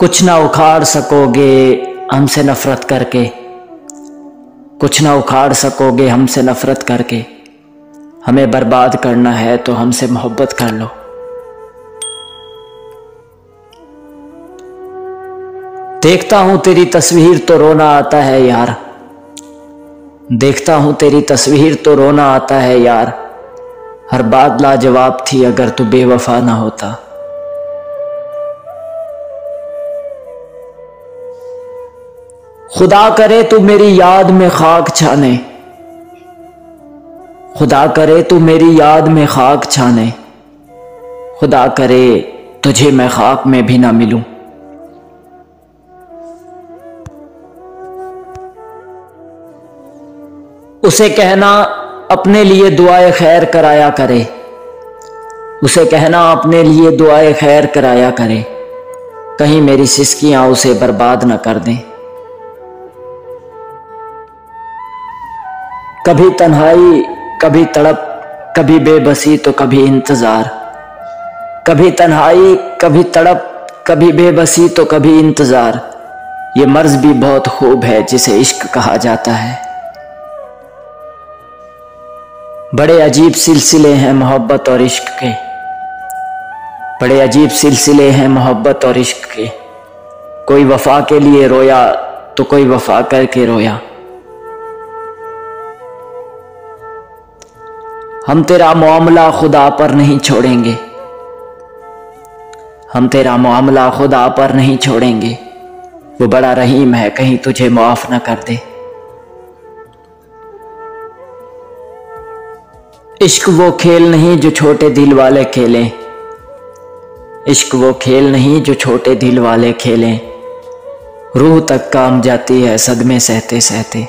कुछ ना उखाड़ सकोगे हमसे नफरत करके, कुछ ना उखाड़ सकोगे हमसे नफरत करके। हमें बर्बाद करना है तो हमसे मोहब्बत कर लो। देखता हूं तेरी तस्वीर तो रोना आता है यार, देखता हूं तेरी तस्वीर तो रोना आता है यार। हर बात लाजवाब थी अगर तू बेवफा ना होता। खुदा करे तू मेरी याद में खाक छाने, खुदा करे तू मेरी याद में खाक छाने। खुदा करे तुझे मैं खाक में भी ना मिलूं। उसे कहना अपने लिए दुआए खैर कराया करे, उसे कहना अपने लिए दुआए खैर कराया करे। कहीं मेरी सिसकियां उसे बर्बाद न कर दें। कभी तन्हाई कभी तड़प, कभी बेबसी तो कभी इंतजार। कभी तन्हाई कभी तड़प, कभी बेबसी तो कभी इंतजार। ये मर्ज भी बहुत खूब है जिसे इश्क कहा जाता है। बड़े अजीब सिलसिले हैं मोहब्बत और इश्क के, बड़े अजीब सिलसिले हैं मोहब्बत और इश्क के। कोई वफा के लिए रोया तो कोई वफा करके रोया। हम तेरा मामला खुदा पर नहीं छोड़ेंगे, हम तेरा मामला खुदा पर नहीं छोड़ेंगे। वो बड़ा रहीम है कहीं तुझे माफ न कर दे। इश्क वो खेल नहीं जो छोटे दिल वाले खेलें, इश्क वो खेल नहीं जो छोटे दिल वाले खेलें। रूह तक काम जाती है सदमे सहते सहते।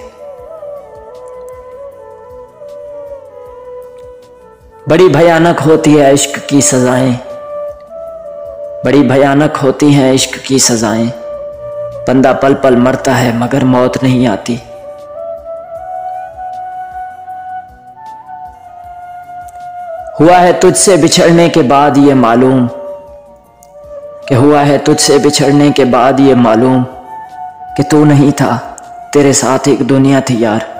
बड़ी भयानक होती है इश्क की सजाएं, बड़ी भयानक होती हैं इश्क की सजाएं। बंदा पल पल मरता है मगर मौत नहीं आती। हुआ है तुझसे बिछड़ने के बाद ये मालूम, कि हुआ है तुझसे बिछड़ने के बाद ये मालूम कि तू नहीं था तेरे साथ एक दुनिया थी यार।